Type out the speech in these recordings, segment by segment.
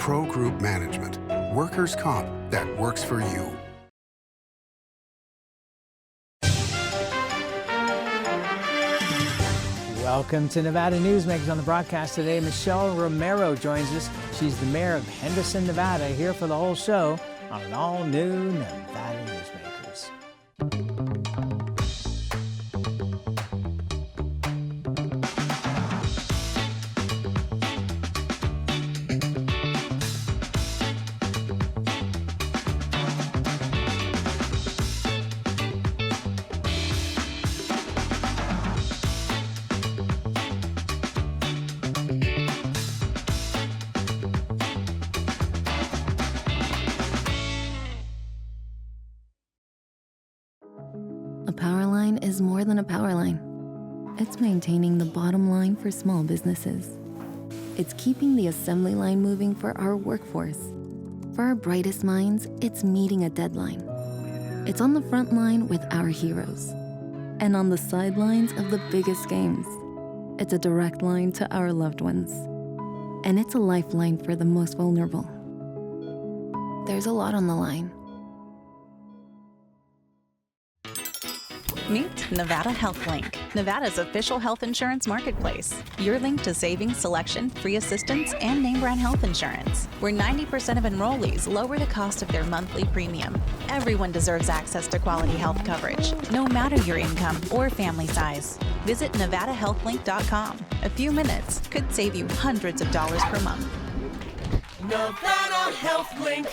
Pro Group Management. Workers' comp that works for you. Welcome to Nevada Newsmakers. On the broadcast today, Michelle Romero joins us. She's the mayor of Henderson, Nevada, here for the whole show on an all-new Nevada Newsmakers. A power line is more than a power line. It's maintaining the bottom line for small businesses. It's keeping the assembly line moving for our workforce. For our brightest minds, it's meeting a deadline. It's on the front line with our heroes. And on the sidelines of the biggest games. It's a direct line to our loved ones. And it's a lifeline for the most vulnerable. There's a lot on the line. Meet Nevada Health Link, Nevada's official health insurance marketplace. Your link to savings, selection, free assistance, and name brand health insurance, where 90% of enrollees lower the cost of their monthly premium. Everyone deserves access to quality health coverage, no matter your income or family size. Visit NevadaHealthLink.com. A few minutes could save you hundreds of dollars per month. Nevada Health Link.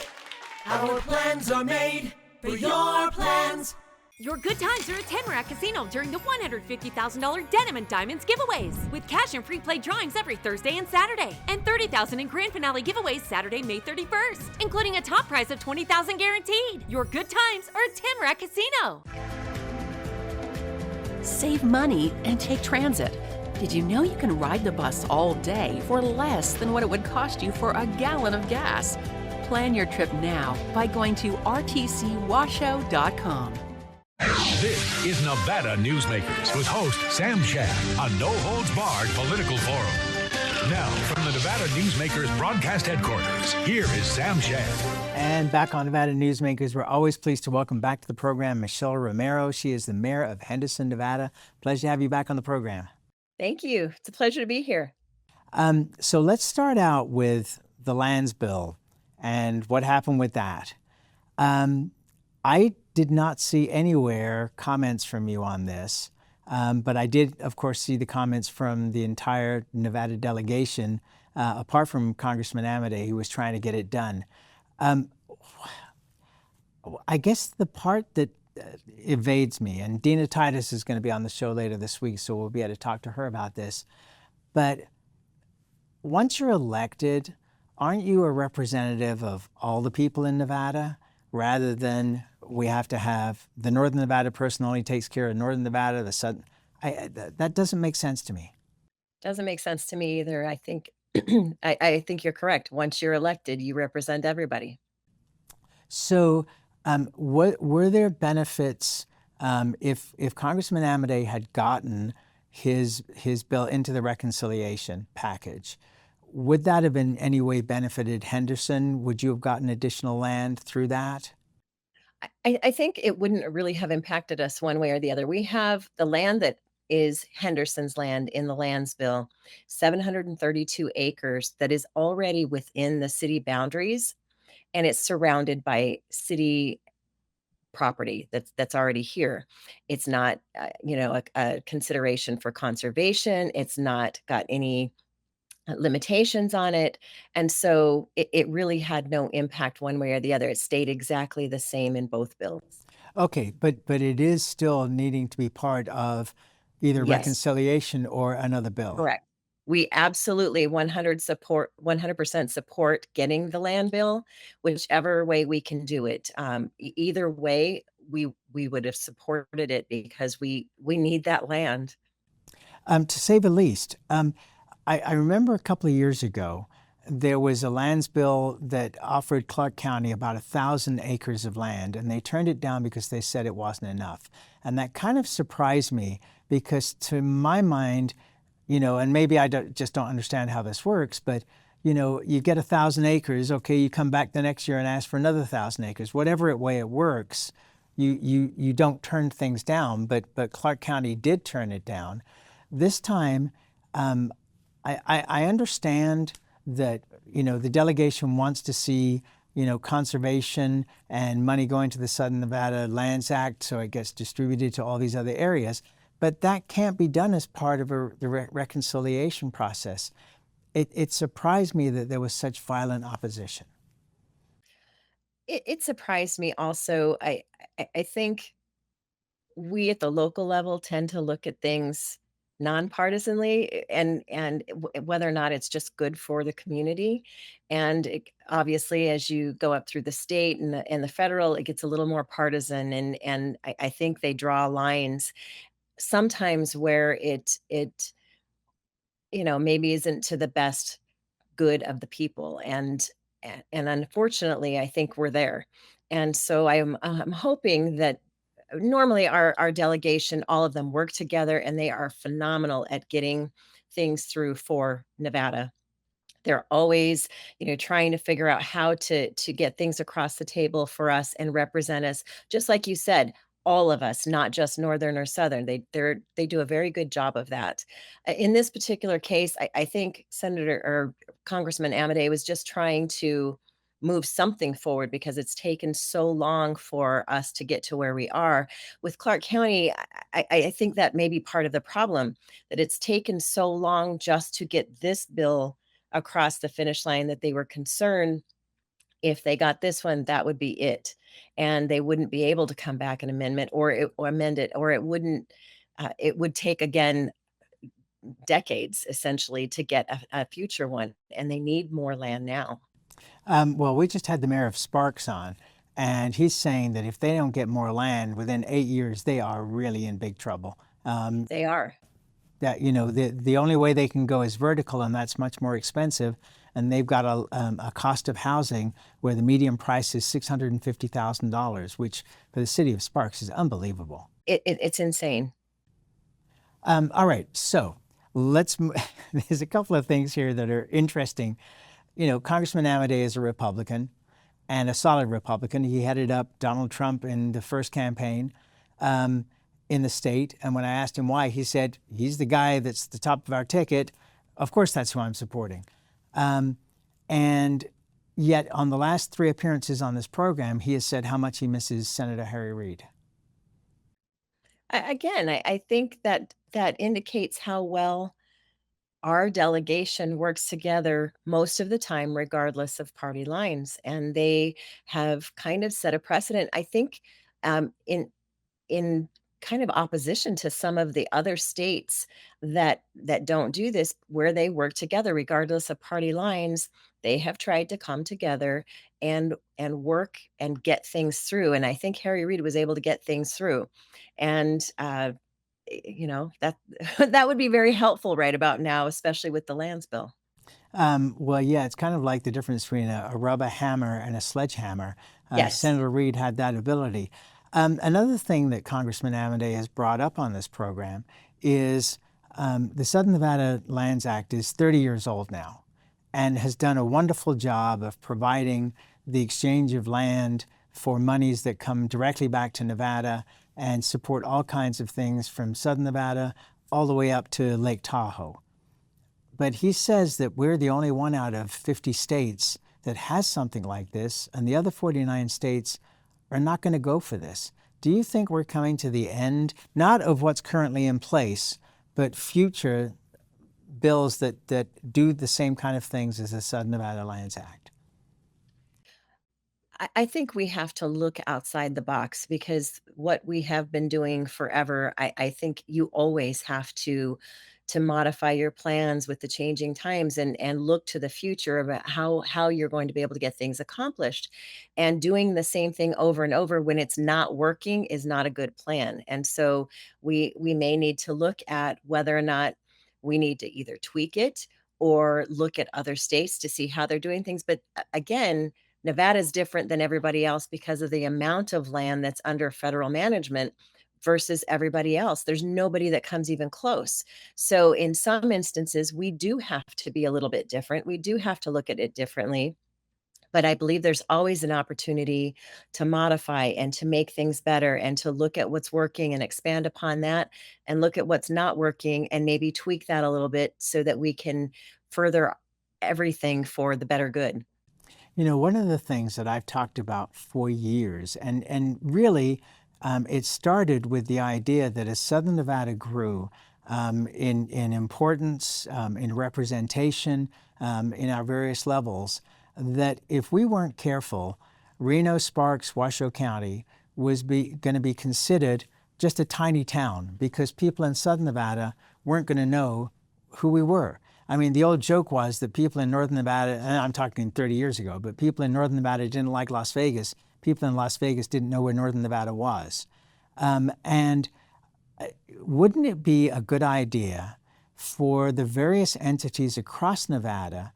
Our plans are made for your plans. Your good times are at Tamarack Casino during the $150,000 Denim and Diamonds giveaways, with cash and free play drawings every Thursday and Saturday, and $30,000 in grand finale giveaways Saturday, May 31st, including a top prize of $20,000 guaranteed. Your good times are at Tamarack Casino. Save money and take transit. Did you know you can ride the bus all day for less than what it would cost you for a gallon of gas? Plan your trip now by going to rtcwashoe.com. This is Nevada Newsmakers with host Sam Shad, a no-holds-barred political forum. Now, from the Nevada Newsmakers broadcast headquarters, here is Sam Shad. And back on Nevada Newsmakers, we're always pleased to welcome back to the program Michelle Romero. She is the mayor of Henderson, Nevada. Pleasure to have you back on the program. Thank you. It's a pleasure to be here. So let's start out with the lands bill and what happened with that. I did not see anywhere comments from you on this, but I did, of course, see the comments from the entire Nevada delegation, apart from Congressman Amodei, who was trying to get it done. I guess the part that evades me, and Dina Titus is going to be on the show later this week, so we'll be able to talk to her about this, but once you're elected, aren't you a representative of all the people in Nevada, rather than we have to have the Northern Nevada person only takes care of Northern Nevada, the Southern? That doesn't make sense to me. Doesn't make sense to me either. I think I think you're correct. Once you're elected, you represent everybody. So what were there benefits if Congressman Amodei had gotten his bill into the reconciliation package? Would that have in any way benefited Henderson? Would you have gotten additional land through that? I think it wouldn't really have impacted us one way or the other. We have the land that is Henderson's land in the lands bill, 732 acres that is already within the city boundaries, and it's surrounded by city property that's already here. It's not, a consideration for conservation. It's not got any limitations on it. And so it really had no impact one way or the other. It stayed exactly the same in both bills. Okay, but it is still needing to be part of either reconciliation or another bill. Correct. We absolutely 100% support getting the land bill, whichever way we can do it. Either way, we would have supported it because we need that land. To say the least. I remember a couple of years ago, there was a lands bill that offered Clark County about 1,000 acres of land, and they turned it down because they said it wasn't enough. And that kind of surprised me because to my mind, and maybe I just don't understand how this works, but you get 1,000 acres. Okay, you come back the next year and ask for another 1,000 acres. Whatever way it works, you don't turn things down. But Clark County did turn it down. This time, I understand that the delegation wants to see conservation and money going to the Southern Nevada Lands Act, so it gets distributed to all these other areas. But that can't be done as part of the reconciliation process. It surprised me that there was such violent opposition. It surprised me also. I think we at the local level tend to look at things nonpartisanly, and whether or not it's just good for the community. And obviously, as you go up through the state and the federal, it gets a little more partisan, and I think they draw lines sometimes where it maybe isn't to the best good of the people, and unfortunately, I think we're there. And so I'm hoping that normally our delegation, all of them work together, and they are phenomenal at getting things through for Nevada. They're always, trying to figure out how to get things across the table for us and represent us. Just like you said, all of us, not just Northern or Southern. They do a very good job of that. In this particular case, I think Senator or Congressman Amodei was just trying to move something forward because it's taken so long for us to get to where we are. With Clark County, I think that may be part of the problem, that it's taken so long just to get this bill across the finish line, that they were concerned if they got this one, that would be it. And they wouldn't be able to come back an amendment or amend it, or it wouldn't, it would take again decades essentially to get a future one. And they need more land now. Well, we just had the mayor of Sparks on, and he's saying that if they don't get more land within 8 years, they are really in big trouble. They are. That the only way they can go is vertical, and that's much more expensive. And they've got a cost of housing where the median price is $650,000, which for the city of Sparks is unbelievable. It's insane. All right, so there's a couple of things here that are interesting. Congressman Amodei is a Republican, and a solid Republican. He headed up Donald Trump in the first campaign in the state. And when I asked him why, he said, he's the guy that's the top of our ticket. Of course, that's who I'm supporting. And yet, on the last 3 appearances on this program, he has said how much he misses Senator Harry Reid. Again, I think that indicates how well our delegation works together most of the time, regardless of party lines. And they have kind of set a precedent, I think, in kind of opposition to some of the other states that don't do this, where they work together regardless of party lines. They have tried to come together and work and get things through. And I think Harry Reid was able to get things through. And that that would be very helpful right about now, especially with the lands bill. Well, yeah, it's kind of like the difference between a rubber hammer and a sledgehammer. Yes. Senator Reid had that ability. Another thing that Congressman Amodei has brought up on this program is the Southern Nevada Lands Act is 30 years old now and has done a wonderful job of providing the exchange of land for monies that come directly back to Nevada and support all kinds of things from Southern Nevada all the way up to Lake Tahoe. But he says that we're the only one out of 50 states that has something like this, and the other 49 states are not going to go for this. Do you think we're coming to the end, not of what's currently in place, but future bills that do the same kind of things as the Southern Nevada Lands Act? I think we have to look outside the box, because what we have been doing forever, I think you always have to modify your plans with the changing times, and look to the future about how you're going to be able to get things accomplished. And doing the same thing over and over when it's not working is not a good plan. And so we may need to look at whether or not we need to either tweak it or look at other states to see how they're doing things. But again, Nevada is different than everybody else because of the amount of land that's under federal management versus everybody else. There's nobody that comes even close. So in some instances, we do have to be a little bit different. We do have to look at it differently. But I believe there's always an opportunity to modify and to make things better and to look at what's working and expand upon that and look at what's not working and maybe tweak that a little bit so that we can further everything for the better good. You know, one of the things that I've talked about for years, and really, it started with the idea that as Southern Nevada grew in importance, in representation, in our various levels, that if we weren't careful, Reno, Sparks, Washoe County was going to be considered just a tiny town because people in Southern Nevada weren't going to know who we were. I mean, the old joke was that people in Northern Nevada, and I'm talking 30 years ago, but people in Northern Nevada didn't like Las Vegas. People in Las Vegas didn't know where Northern Nevada was. And wouldn't it be a good idea for the various entities across Nevada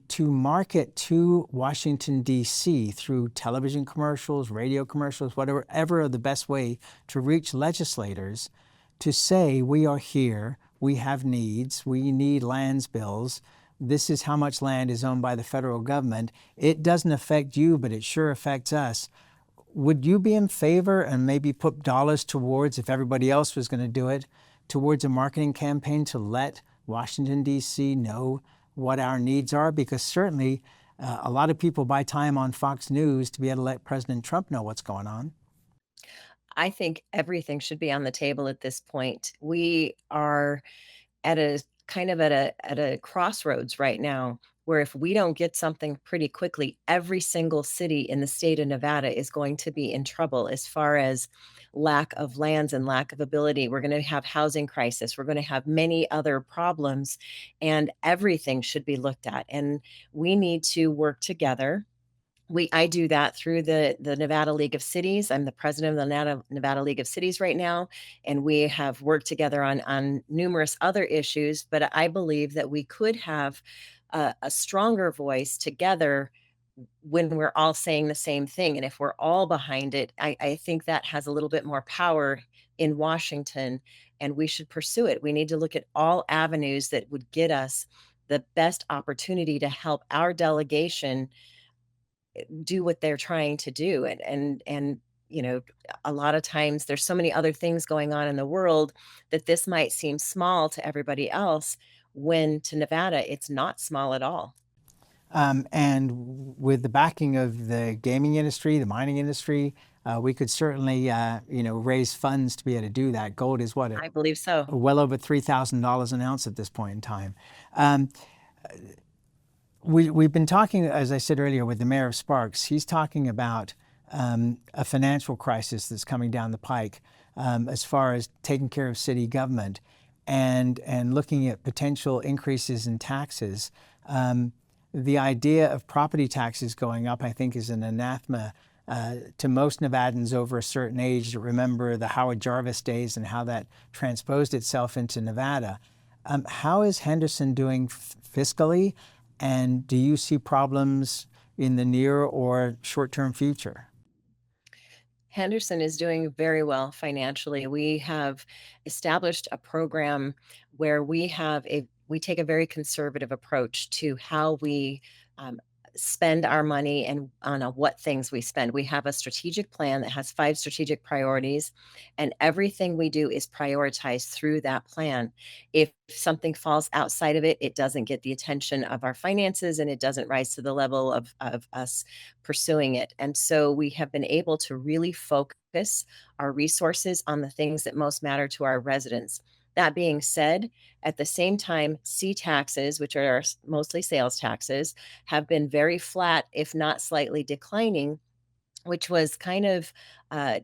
to market to Washington, D.C. through television commercials, radio commercials, whatever the best way to reach legislators to say, we are here, we have needs, we need lands bills, this is how much land is owned by the federal government. It doesn't affect you, but it sure affects us. Would you be in favor and maybe put dollars towards, if everybody else was going to do it, towards a marketing campaign to let Washington, D.C. know what our needs are? Because certainly a lot of people buy time on Fox News to be able to let President Trump know what's going on. I think everything should be on the table at this point. We are at a kind of at a crossroads right now where if we don't get something pretty quickly, every single city in the state of Nevada is going to be in trouble as far as lack of lands and lack of ability. We're going to have housing crisis. We're going to have many other problems, and everything should be looked at. And we need to work together. I do that through the Nevada League of Cities. I'm the president of the Nevada League of Cities right now, and we have worked together on numerous other issues. But I believe that we could have a stronger voice together when we're all saying the same thing. And if we're all behind it, I think that has a little bit more power in Washington, and we should pursue it. We need to look at all avenues that would get us the best opportunity to help our delegation do what they're trying to do. And you know, a lot of times there's so many other things going on in the world that this might seem small to everybody else, when to Nevada it's not small at all. And with the backing of the gaming industry, the mining industry, we could certainly, raise funds to be able to do that. Gold is what? I believe so. Well over $3,000 an ounce at this point in time. We've been talking, as I said earlier, with the mayor of Sparks. He's talking about a financial crisis that's coming down the pike as far as taking care of city government and looking at potential increases in taxes. The idea of property taxes going up, I think, is an anathema to most Nevadans over a certain age that remember the Howard Jarvis days and how that transposed itself into Nevada. How is Henderson doing fiscally, and do you see problems in the near or short-term future? Henderson is doing very well financially. We have established a program where we take a very conservative approach to how we spend our money and on what things we spend. We have a strategic plan that has 5 strategic priorities, and everything we do is prioritized through that plan. If something falls outside of it, it doesn't get the attention of our finances, and it doesn't rise to the level of us pursuing it. And so we have been able to really focus our resources on the things that most matter to our residents. That being said, at the same time, C taxes, which are mostly sales taxes, have been very flat, if not slightly declining, which was kind of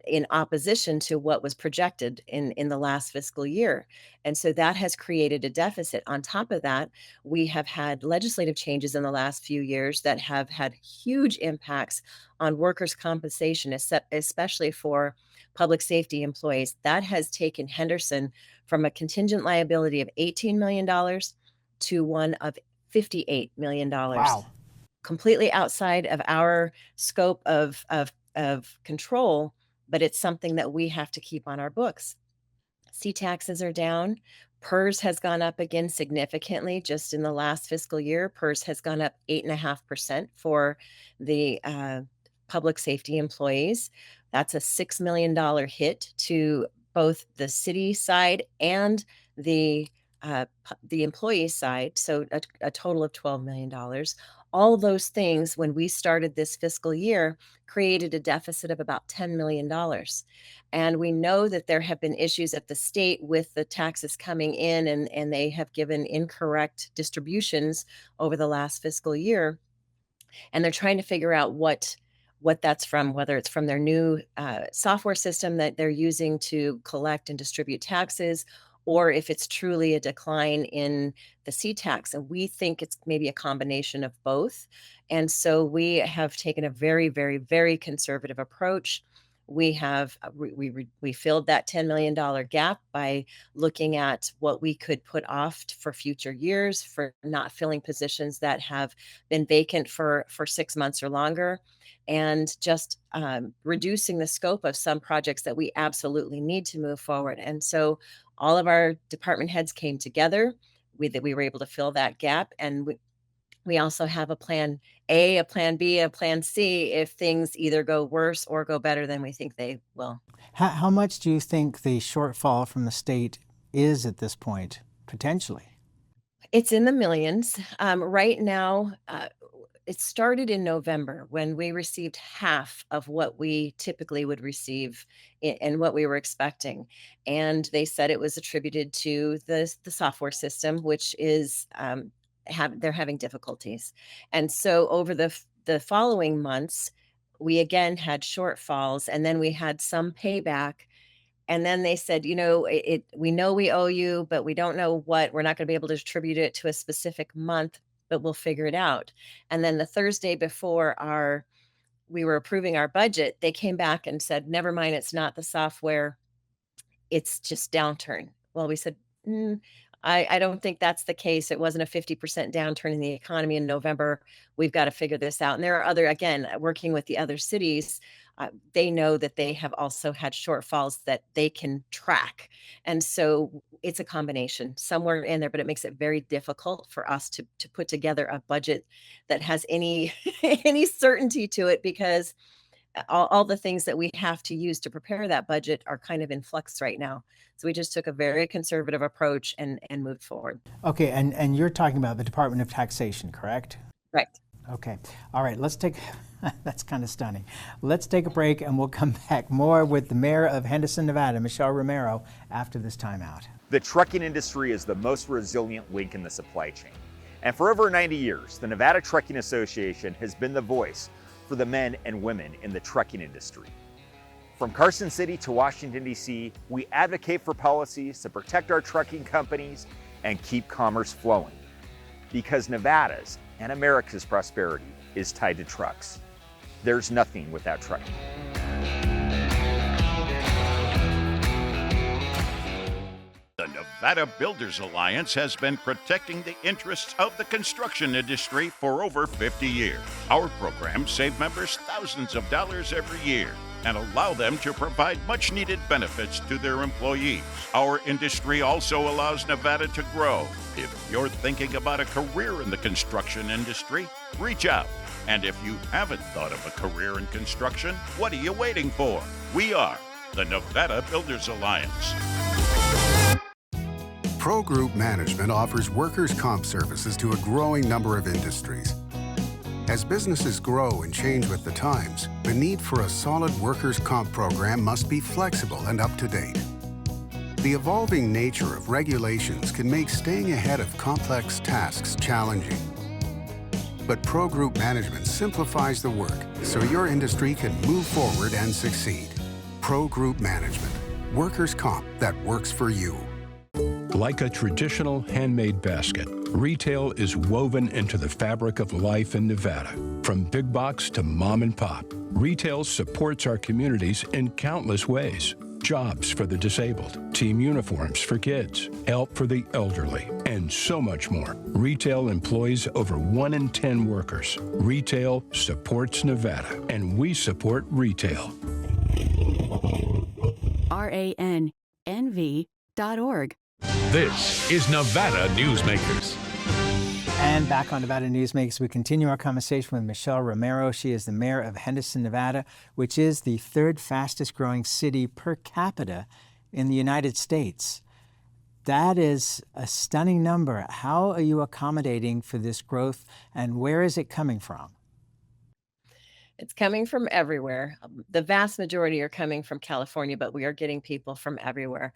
in opposition to what was projected in the last fiscal year. And so that has created a deficit. On top of that, we have had legislative changes in the last few years that have had huge impacts on workers' compensation, especially for public safety employees. That has taken Henderson from a contingent liability of $18 million to one of $58 million. Wow. Completely outside of our scope of control, but it's something that we have to keep on our books. C taxes are down. PERS has gone up again significantly just in the last fiscal year. PERS has gone up 8.5% for the public safety employees. That's a $6 million hit to both the city side and the employee side. So a total of $12 million. All of those things, when we started this fiscal year, created a deficit of about $10 million. And we know that there have been issues at the state with the taxes coming in, and they have given incorrect distributions over the last fiscal year. And they're trying to figure out what that's from, whether it's from their new software system that they're using to collect and distribute taxes, or if it's truly a decline in the C-tax. And we think it's maybe a combination of both. And so we have taken a very, very, very conservative approach. We have we filled that $10 million gap by looking at what we could put off for future years, for not filling positions that have been vacant for 6 months or longer, and just reducing the scope of some projects that we absolutely need to move forward. And so all of our department heads came together. We were able to fill that gap, and we also have a plan A, a plan B, a plan C if things either go worse or go better than we think they will. How much do you think the shortfall from the state is at this point, potentially? It's in the millions. Right now, it started in November when we received half of what we typically would receive and what we were expecting. And they said it was attributed to the software system, which is they're having difficulties. And so over the following months, we again had shortfalls, and then we had some payback. And then they said, we know we owe you, but we don't know what. We're not going to be able to attribute it to a specific month, but we'll figure it out. And then the Thursday before we were approving our budget, they came back and said, never mind, it's not the software, it's just downturn. Well, we said, I don't think that's the case. It wasn't a 50% downturn in the economy in November. We've got to figure this out. And there are again, working with the other cities, they know that they have also had shortfalls that they can track. And so it's a combination somewhere in there, but it makes it very difficult for us to put together a budget that has any certainty to it, because all the things that we have to use to prepare that budget are kind of in flux right now. So we just took a very conservative approach and moved forward. Okay, and you're talking about the Department of Taxation, correct? Right. Okay. All right, that's kind of stunning. Let's take a break, and we'll come back more with the mayor of Henderson, Nevada, Michelle Romero, after this timeout. The trucking industry is the most resilient link in the supply chain. And for over 90 years, the Nevada Trucking Association has been the voice for the men and women in the trucking industry. From Carson City to Washington, D.C., we advocate for policies to protect our trucking companies and keep commerce flowing. Because Nevada's and America's prosperity is tied to trucks. There's nothing without trucking. The Nevada Builders Alliance has been protecting the interests of the construction industry for over 50 years. Our programs save members thousands of dollars every year and allow them to provide much-needed benefits to their employees. Our industry also allows Nevada to grow. If you're thinking about a career in the construction industry, reach out. And if you haven't thought of a career in construction, what are you waiting for? We are the Nevada Builders Alliance. Pro Group Management offers workers' comp services to a growing number of industries. As businesses grow and change with the times, the need for a solid workers' comp program must be flexible and up to date. The evolving nature of regulations can make staying ahead of complex tasks challenging. But Pro Group Management simplifies the work so your industry can move forward and succeed. Pro Group Management, workers' comp that works for you. Like a traditional handmade basket, retail is woven into the fabric of life in Nevada. From big box to mom and pop, retail supports our communities in countless ways. Jobs for the disabled, team uniforms for kids, help for the elderly, and so much more. Retail employs over 1 in 10 workers. Retail supports Nevada, and we support retail. RANNV.org. This is Nevada Newsmakers. And back on Nevada Newsmakers, we continue our conversation with Michelle Romero. She is the mayor of Henderson, Nevada, which is the third fastest growing city per capita in the United States. That is a stunning number. How are you accommodating for this growth, and where is it coming from? It's coming from everywhere. The vast majority are coming from California, but we are getting people from everywhere.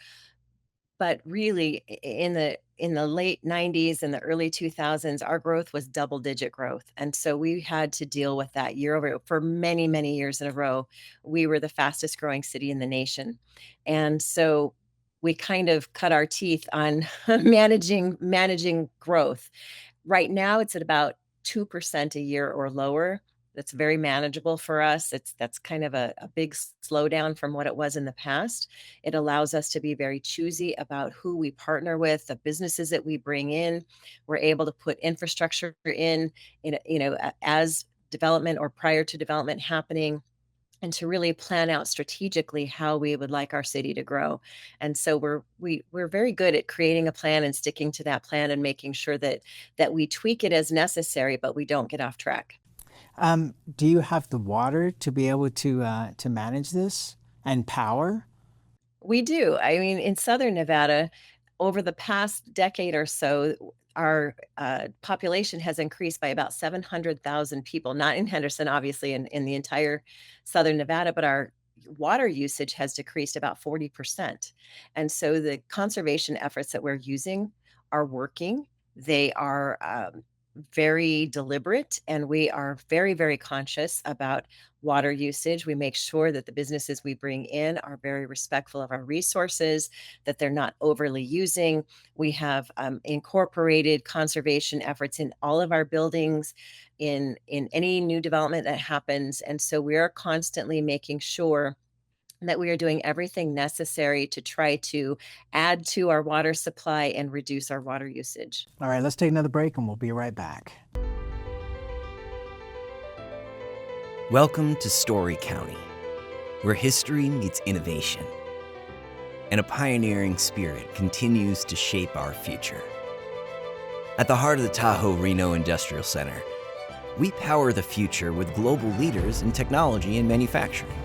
But really, in the late 90s and the early 2000s, our growth was double-digit growth, and so we had to deal with that year over for many, many years in a row. We were the fastest growing city in the nation, and so we kind of cut our teeth on managing growth. Right now, it's at about 2% a year or lower. That's very manageable for us. That's kind of a big slowdown from what it was in the past. It allows us to be very choosy about who we partner with, the businesses that we bring in. We're able to put infrastructure as development or prior to development happening, and to really plan out strategically how we would like our city to grow. And so we're very good at creating a plan and sticking to that plan and making sure that we tweak it as necessary, but we don't get off track. Do you have the water to be able to manage this, and power? We do. I mean, in Southern Nevada, over the past decade or so, our population has increased by about 700,000 people, not in Henderson, obviously, in the entire Southern Nevada, but our water usage has decreased about 40%. And so the conservation efforts that we're using are working. They are very deliberate, and we are very, very conscious about water usage. We make sure that the businesses we bring in are very respectful of our resources, that they're not overly using. We have incorporated conservation efforts in all of our buildings, in any new development that happens. And so we are constantly making sure that we are doing everything necessary to try to add to our water supply and reduce our water usage. All right, let's take another break and we'll be right back. Welcome to Story County, where history meets innovation, and a pioneering spirit continues to shape our future. At the heart of the Tahoe Reno Industrial Center, we power the future with global leaders in technology and manufacturing,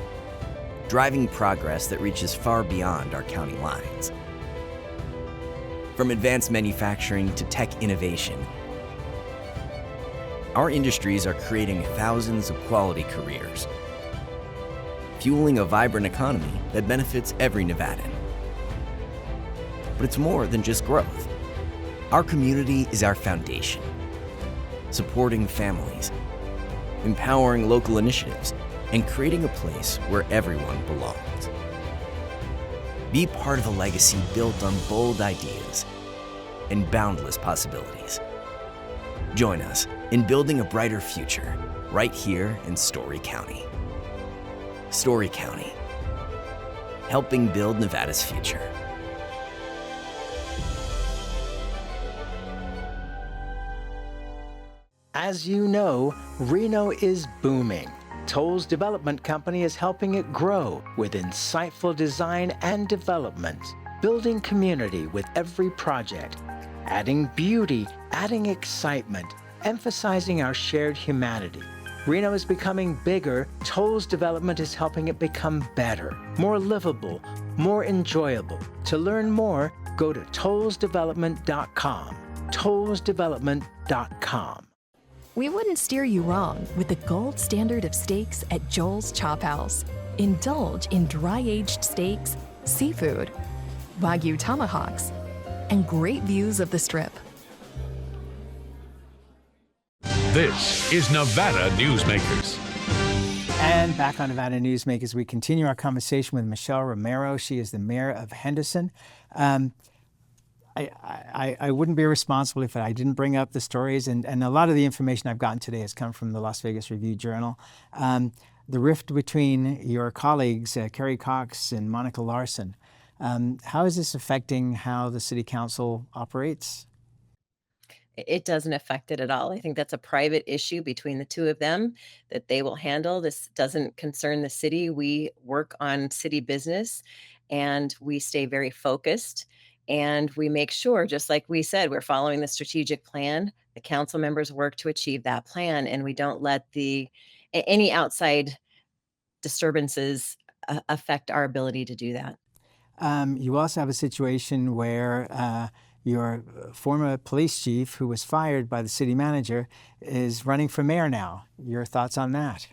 driving progress that reaches far beyond our county lines. From advanced manufacturing to tech innovation, our industries are creating thousands of quality careers, fueling a vibrant economy that benefits every Nevadan. But it's more than just growth. Our community is our foundation, supporting families, empowering local initiatives, and creating a place where everyone belongs. Be part of a legacy built on bold ideas and boundless possibilities. Join us in building a brighter future right here in Story County. Story County, helping build Nevada's future. As you know, Reno is booming. Toll's development company is helping it grow with insightful design and development, building community with every project, adding beauty, adding excitement, emphasizing our shared humanity. Reno is becoming bigger. Toll's development is helping it become better, more livable, more enjoyable. To learn more, go to tollsdevelopment.com. tollsdevelopment.com. We wouldn't steer you wrong with the gold standard of steaks at Joel's Chop House. Indulge in dry-aged steaks, seafood, Wagyu tomahawks, and great views of the Strip. This is Nevada Newsmakers. And back on Nevada Newsmakers, we continue our conversation with Michelle Romero. She is the mayor of Henderson. I wouldn't be responsible if I didn't bring up the stories, and a lot of the information I've gotten today has come from the Las Vegas Review-Journal. The rift between your colleagues, Kerry Cox and Monica Larson. How is this affecting how the city council operates? It doesn't affect it at all. I think that's a private issue between the two of them that they will handle. This doesn't concern the city. We work on city business, and we stay very focused, and we make sure, just like we said, we're following the strategic plan. The council members work to achieve that plan, and we don't let any outside disturbances affect our ability to do that. You also have a situation where your former police chief, who was fired by the city manager, is running for mayor now. Your thoughts on that?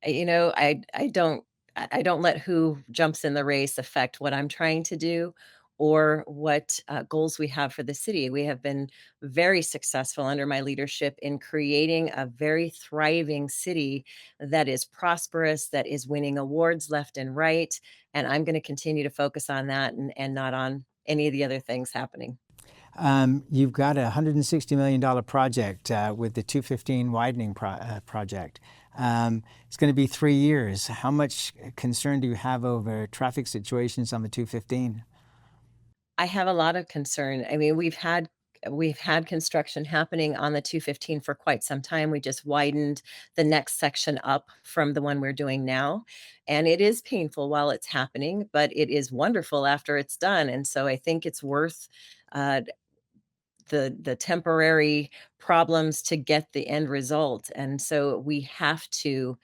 I don't let who jumps in the race affect what I'm trying to do or what goals we have for the city. We have been very successful under my leadership in creating a very thriving city that is prosperous, that is winning awards left and right. And I'm going to continue to focus on that and not on any of the other things happening. You've got a $160 million project with the 215 widening project. It's going to be 3 years. How much concern do you have over traffic situations on the 215? I have a lot of concern. I mean, we've had construction happening on the 215 for quite some time. We just widened the next section up from the one we're doing now. And it is painful while it's happening, but it is wonderful after it's done. And so I think it's worth the temporary problems to get the end result. And so we have to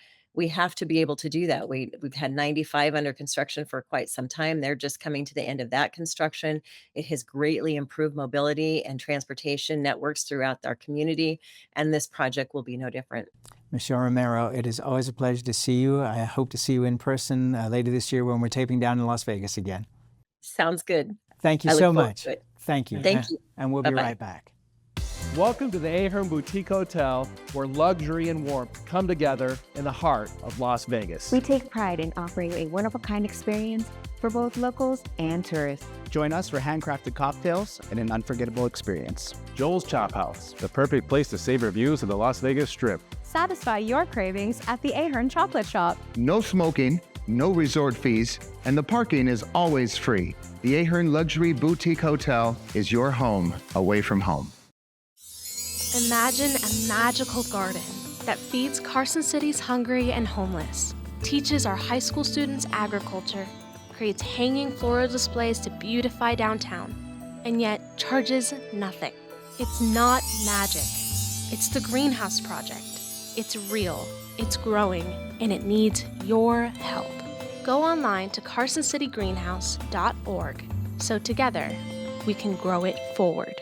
be able to do that. We've had 95 under construction for quite some time. They're just coming to the end of that construction. It has greatly improved mobility and transportation networks throughout our community, and this project will be no different. Michelle Romero, it is always a pleasure to see you. I hope to see you in person later this year when we're taping down in Las Vegas again. Sounds good. Thank you so much. Thank you. Thank you. And we'll be right back. Welcome to the Ahern Boutique Hotel, where luxury and warmth come together in the heart of Las Vegas. We take pride in offering a one-of-a-kind experience for both locals and tourists. Join us for handcrafted cocktails and an unforgettable experience. Joel's Chop House, the perfect place to savor views of the Las Vegas Strip. Satisfy your cravings at the Ahern Chocolate Shop. No smoking, no resort fees, and the parking is always free. The Ahern Luxury Boutique Hotel is your home away from home. Imagine a magical garden that feeds Carson City's hungry and homeless, teaches our high school students agriculture, creates hanging floral displays to beautify downtown, and yet charges nothing. It's not magic. It's the Greenhouse Project. It's real, it's growing, and it needs your help. Go online to carsоncitygreenhouse.org so together we can grow it forward.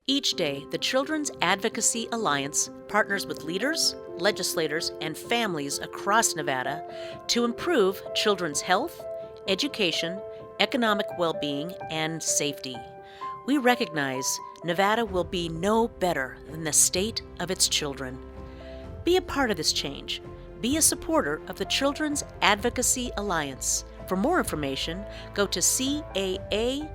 Each day, the Children's Advocacy Alliance partners with leaders, legislators, and families across Nevada to improve children's health, education, economic well-being, and safety. We recognize Nevada will be no better than the state of its children. Be a part of this change. Be a supporter of the Children's Advocacy Alliance. For more information, go to caanv.org.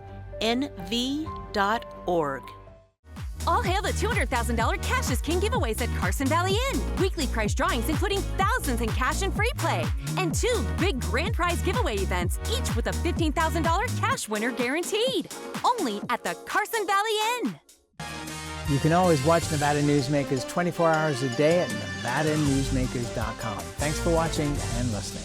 All hail the $200,000 Cash is King giveaways at Carson Valley Inn. Weekly prize drawings including thousands in cash and free play. And 2 big grand prize giveaway events, each with a $15,000 cash winner guaranteed. Only at the Carson Valley Inn. You can always watch Nevada Newsmakers 24 hours a day at NevadaNewsmakers.com. Thanks for watching and listening.